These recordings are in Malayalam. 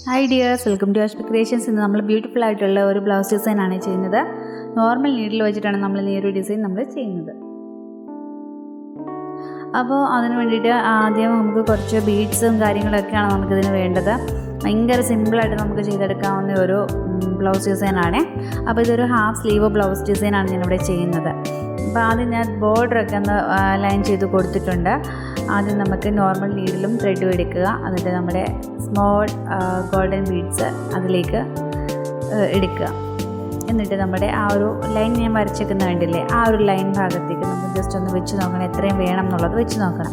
Hi dears, welcome to Ashbi Creations. In the beautiful blouse design. Normal needle design. അപ്പോൾ അതിനു വേണ്ടിയിട്ട് ആദ്യം നമുക്ക് കുറച്ച് ബീഡ്സും കാര്യങ്ങളൊക്കെയാണ് നമുക്ക് ഇതിന് വേണ്ടത്. ഭയങ്കര സിമ്പിളായിട്ട് നമുക്ക് ചെയ്തെടുക്കാവുന്ന ഒരു ബ്ലൗസ് ഡിസൈനാണ്. അപ്പോൾ ഇതൊരു ഹാഫ് സ്ലീവ് ബ്ലൗസ് ഡിസൈനാണ് ഞാനിവിടെ ചെയ്യുന്നത്. അപ്പോൾ ആദ്യം ഞാൻ ബോർഡറൊക്കെ ഒന്ന് ലൈൻ ചെയ്ത് കൊടുത്തിട്ടുണ്ട്. ആദ്യം നമുക്ക് നോർമൽ നീഡിലും ത്രെഡും എടുക്കുക. എന്നിട്ട് നമ്മുടെ സ്മോൾ ഗോൾഡൻ ബീഡ്സ് അതിലേക്ക് എടുക്കുക. എന്നിട്ട് നമ്മുടെ ആ ഒരു ലൈൻ ഞാൻ വരച്ചേക്കുന്ന കണ്ടില്ലേ, ആ ഒരു ലൈൻ ഭാഗത്തേക്ക് നമുക്ക് ജസ്റ്റ് ഒന്ന് വെച്ച് നോക്കണം, എത്രയും വേണം എന്നുള്ളത് വെച്ച് നോക്കണം.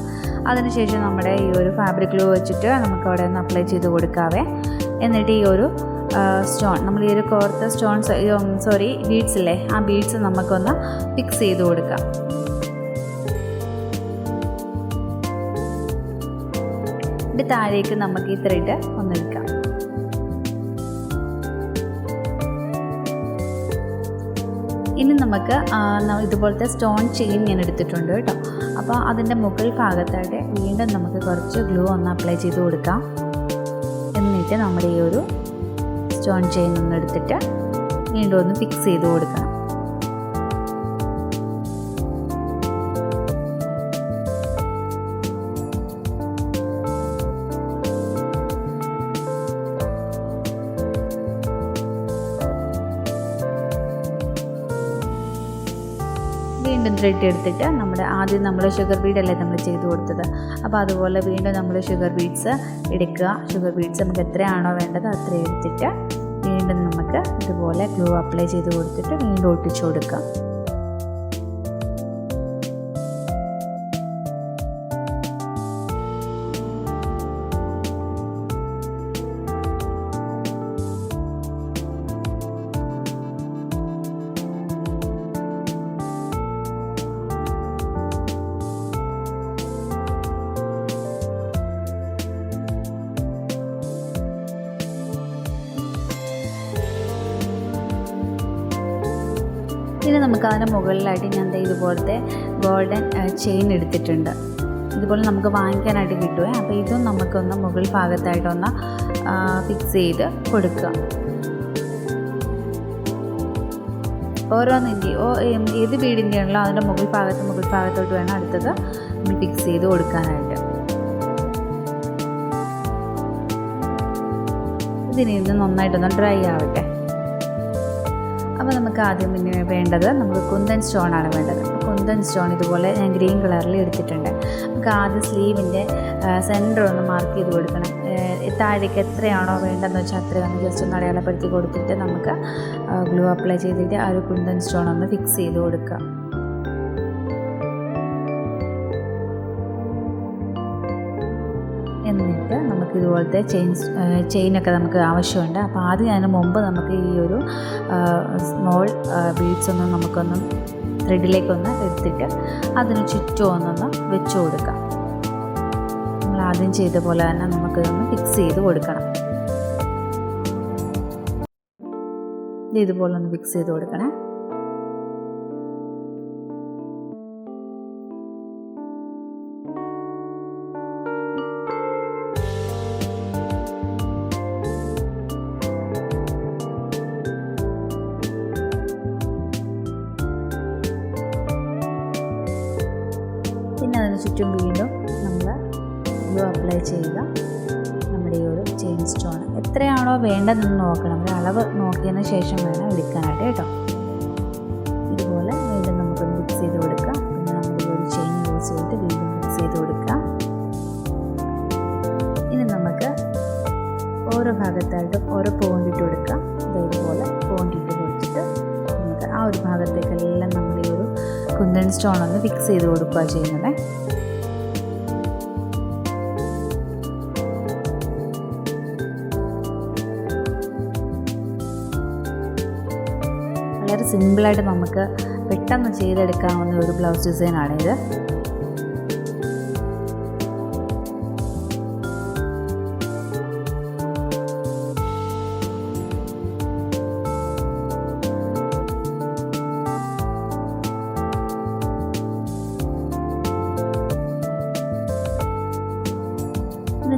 അതിനുശേഷം നമ്മുടെ ഈ ഒരു ഫാബ്രിക് ഗ്ലൂ വെച്ചിട്ട് നമുക്ക് അവിടെ ഒന്ന് അപ്ലൈ ചെയ്ത് കൊടുക്കാവേ. എന്നിട്ട് ഈ ഒരു സ്റ്റോൺ, നമ്മൾ ഈ ഒരു കോർത്ത സ്റ്റോൺസ് ബീഡ്സ് ഇല്ലേ, ആ ബീഡ്സ് നമുക്കൊന്ന് ഫിക്സ് ചെയ്ത് കൊടുക്കാം. എന്നിട്ട് താഴേക്ക് നമുക്ക് ഈ ത്രെഡ് ഒന്ന് എടുക്കാം. ഇനി നമുക്ക് ഇതുപോലത്തെ സ്റ്റോൺ ചെയിൻ ഞാൻ എടുത്തിട്ടുണ്ട് കേട്ടോ. അപ്പോൾ അതിൻ്റെ മുകൾ ഭാഗത്തായിട്ട് വീണ്ടും നമുക്ക് കുറച്ച് ഗ്ലൂ ഒന്ന് അപ്ലൈ ചെയ്ത് കൊടുക്കാം. എന്നിട്ട് നമ്മുടെ ഈ ഒരു സ്റ്റോൺ ചെയിൻ ഒന്ന് എടുത്തിട്ട് വീണ്ടും ഒന്ന് ഫിക്സ് ചെയ്ത് കൊടുക്കണം. വീണ്ടും ത്രെഡ് എടുത്തിട്ട് ആദ്യം നമ്മൾ ഷുഗർ ബീഡല്ലേ നമ്മൾ ചെയ്ത് കൊടുത്തത്, അപ്പോൾ അതുപോലെ വീണ്ടും നമ്മൾ ഷുഗർ ബീഡ്സ് എടുക്കുക. ഷുഗർ ബീഡ്സ് നമുക്ക് എത്രയാണോ വേണ്ടത് അത്ര എടുത്തിട്ട് വീണ്ടും നമുക്ക് ഇതുപോലെ ഗ്ലൂ അപ്ലൈ ചെയ്ത് കൊടുത്തിട്ട് വീണ്ടും ഒട്ടിച്ചു കൊടുക്കാം. ഇനി നമുക്ക് അതിന് മുകളിലായിട്ട് ഞാൻ ഇതുപോലത്തെ ഗോൾഡൻ ചെയിൻ എടുത്തിട്ടുണ്ട്. ഇതുപോലെ നമുക്ക് വാങ്ങിക്കാനായിട്ട് കിട്ടുമേ. അപ്പോൾ ഇതും നമുക്കൊന്ന് മുകൾ ഭാഗത്തായിട്ടൊന്ന് ഫിക്സ് ചെയ്ത് കൊടുക്കുക. ഏത് ബീഡിൻ്റെ ആണല്ലോ അതിൻ്റെ മുകൾ ഭാഗത്തോട്ട് വേണം അടുത്തത് നമ്മൾ ഫിക്സ് ചെയ്ത് കൊടുക്കാനായിട്ട്. ഇതിന് ഇത് നന്നായിട്ടൊന്ന് ഡ്രൈ ആവട്ടെ. അപ്പോൾ നമുക്ക് ആദ്യം പിന്നെ വേണ്ടത് നമുക്ക് കുന്തൻ സ്റ്റോണാണ് വേണ്ടത്. കുന്തൻ സ്റ്റോൺ ഇതുപോലെ ഞാൻ ഗ്രീൻ കളറിൽ എടുത്തിട്ടുണ്ട്. നമുക്ക് ആദ്യം സ്ലീവിൻ്റെ സെൻറ്റർ ഒന്ന് മാർക്ക് ചെയ്ത് കൊടുക്കണം. താഴേക്ക് എത്രയാണോ വേണ്ടതെന്ന് വെച്ചാൽ അത്രയൊന്ന് ജസ്റ്റ് ഒന്ന് അടയാളപ്പെടുത്തി കൊടുത്തിട്ട് നമുക്ക് ഗ്ലൂ അപ്ലൈ ചെയ്തിട്ട് ആ ഒരു കുന്തൻ സ്റ്റോൺ ഒന്ന് ഫിക്സ് ചെയ്ത് കൊടുക്കുക. എന്നിട്ട് നമുക്ക് ഇതുപോലത്തെ ചെയിനൊക്കെ നമുക്ക് ആവശ്യമുണ്ട്. അപ്പോൾ ആദ്യം അതിന് മുമ്പ് നമുക്ക് ഈ ഒരു സ്മോൾ ബീഡ്സ് ഒന്ന് നമുക്കൊന്ന് ത്രെഡിലേക്കൊന്ന് എടുത്തിട്ട് അതിന് ചുറ്റും ഒന്നൊന്ന് വെച്ച് കൊടുക്കാം. നമ്മൾ ആദ്യം ചെയ്ത പോലെ തന്നെ നമുക്കിതൊന്ന് ഫിക്സ് ചെയ്ത് കൊടുക്കണം. ഇതുപോലെ ഒന്ന് ഫിക്സ് ചെയ്ത് കൊടുക്കണേ. പിന്നെ അതിന് ചുറ്റും വീണ്ടും നമ്മൾ ഗ്ലൂ അപ്ലൈ ചെയ്യുക. നമ്മുടെ ഈ ഒരു ചെയിൻ സ്റ്റോൺ എത്രയാണോ വേണ്ടതെന്ന് നോക്കണം. ഒരു അളവ് നോക്കിയതിന് ശേഷം വേണം എടുക്കാനായിട്ട് കേട്ടോ. ഇതുപോലെ വീണ്ടും നമുക്കൊന്ന് ഫിക്സ് ചെയ്ത് കൊടുക്കാം. പിന്നെ നമ്മുടെ ഈ ഒരു ചെയിൻ യൂസ് ചെയ്തിട്ട് വീണ്ടും ഫിക്സ് ചെയ്ത് കൊടുക്കാം. ഇനി നമുക്ക് ഓരോ ഭാഗത്തായിട്ടും ഓരോ പോയിൻ്റിട്ട് കൊടുക്കാം. ഇതുപോലെ പോയിൻ്റിട്ട് കൊടുത്തിട്ട് നമുക്ക് ആ ഒരു ഭാഗത്തേക്കെല്ലാം നമ്മുടെ ഈ ഒരു കുന്തൻ സ്റ്റോൺ ഒന്ന് ഫിക്സ് ചെയ്ത് കൊടുക്കുക ചെയ്യുന്നത്. വളരെ സിമ്പിളായിട്ട് നമുക്ക് പെട്ടെന്ന് ചെയ്തെടുക്കാവുന്ന ഒരു ബ്ലൗസ് ഡിസൈനാണിത്.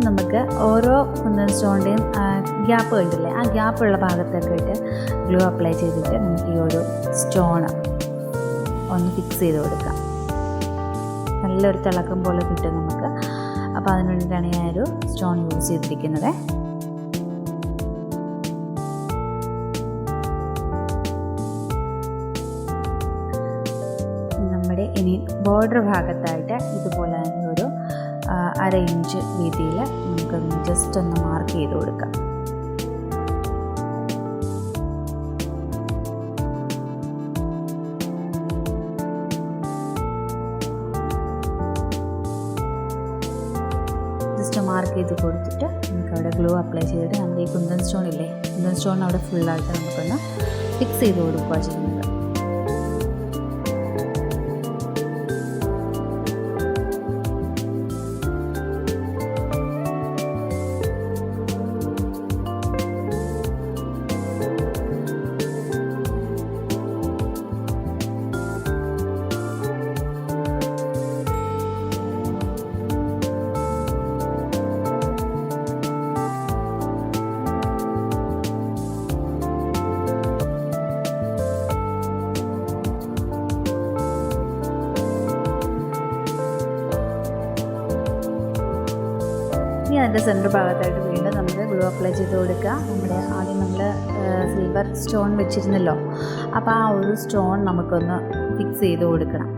നമുക്ക് ഓരോ കുന്തൻ സ്റ്റോണിൻ്റെയും ഗ്യാപ്പ് കണ്ടില്ലേ, ആ ഗ്യാപ്പുള്ള ഭാഗത്തൊക്കെ ഇട്ട് ഗ്ലൂ അപ്ലൈ ചെയ്തിട്ട് നമുക്ക് ഈ ഒരു സ്റ്റോൺ ഒന്ന് ഫിക്സ് ചെയ്ത് കൊടുക്കാം. നല്ലൊരു തിളക്കം പോലെ കിട്ടും നമുക്ക്. അപ്പോൾ അതിന് വേണ്ടിയിട്ടാണ് ഞാൻ ഒരു സ്റ്റോൺ യൂസ് ചെയ്തിരിക്കുന്നത്. നമ്മുടെ ഇനി ബോർഡർ ഭാഗത്തായിട്ട് ഇതുപോലെ തന്നെ ഒരു 1/2 ഇഞ്ച് വീതിയിൽ നമുക്കൊന്ന് ജസ്റ്റ് ഒന്ന് മാർക്ക് ചെയ്ത് കൊടുക്കാം. മാർക്ക് ചെയ്ത് കൊടുത്തിട്ട് നമുക്കവിടെ ഗ്ലൂ അപ്ലൈ ചെയ്തിട്ട് നമ്മുടെ ഈ കുന്തൻ സ്റ്റോൺ ഇല്ലേ, കുന്തൻ സ്റ്റോൺ അവിടെ ഫുള്ളായിട്ട് നമുക്കൊന്ന് ഫിക്സ് ചെയ്ത് കൊടുക്കുക ചെയ്യുന്നത്. ഇനി അതിൻ്റെ സെൻറ്റർ ഭാഗത്തായിട്ട് വീണ്ടും നമുക്ക് ഗ്ലൂ അപ്ലൈ ചെയ്ത് കൊടുക്കുക. നമ്മുടെ ആദ്യം നമ്മൾ സിൽവർ സ്റ്റോൺ വെച്ചിരുന്നല്ലോ, അപ്പോൾ ആ ഒരു സ്റ്റോൺ നമുക്കൊന്ന് ഫിക്സ് ചെയ്ത് കൊടുക്കണം.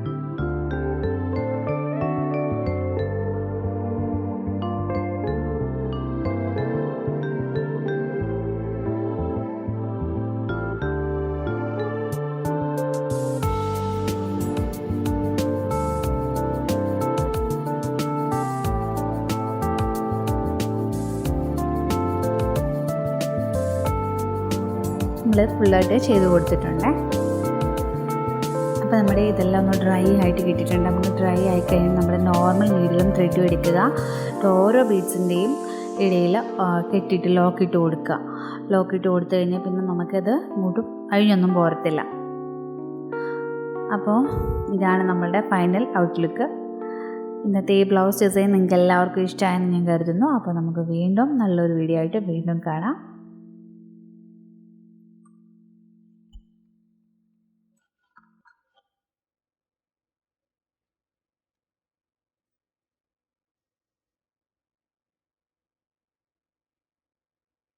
നമ്മൾ ഫുള്ളായിട്ട് ചെയ്ത് കൊടുത്തിട്ടുണ്ട്. അപ്പോൾ നമ്മുടെ ഇതെല്ലാം ഒന്ന് ഡ്രൈ ആയിട്ട് കിട്ടിയിട്ടുണ്ട്. നമുക്ക് ഡ്രൈ ആയി കഴിഞ്ഞാൽ നമ്മുടെ നോർമൽ നീഡിലും ത്രെഡും എടുക്കുക. ഓരോ ബീഡ്സിൻ്റെയും ഇടയിൽ കെട്ടിയിട്ട് ലോക്കിട്ട് കൊടുക്കുക. ലോക്കിട്ട് കൊടുത്തു കഴിഞ്ഞാൽ പിന്നെ നമുക്കത് ഇങ്ങോട്ടും അഴിഞ്ഞൊന്നും പോരത്തില്ല. അപ്പോൾ ഇതാണ് നമ്മളുടെ ഫൈനൽ ഔട്ട്ലുക്ക്. ഇന്നത്തെ ഈ ബ്ലൗസ് ഡിസൈൻ നിങ്ങൾക്ക് എല്ലാവർക്കും ഇഷ്ടമായെന്ന് ഞാൻ കരുതുന്നു. അപ്പോൾ നമുക്ക് വീണ്ടും നല്ലൊരു വീഡിയോ ആയിട്ട് വീണ്ടും കാണാം.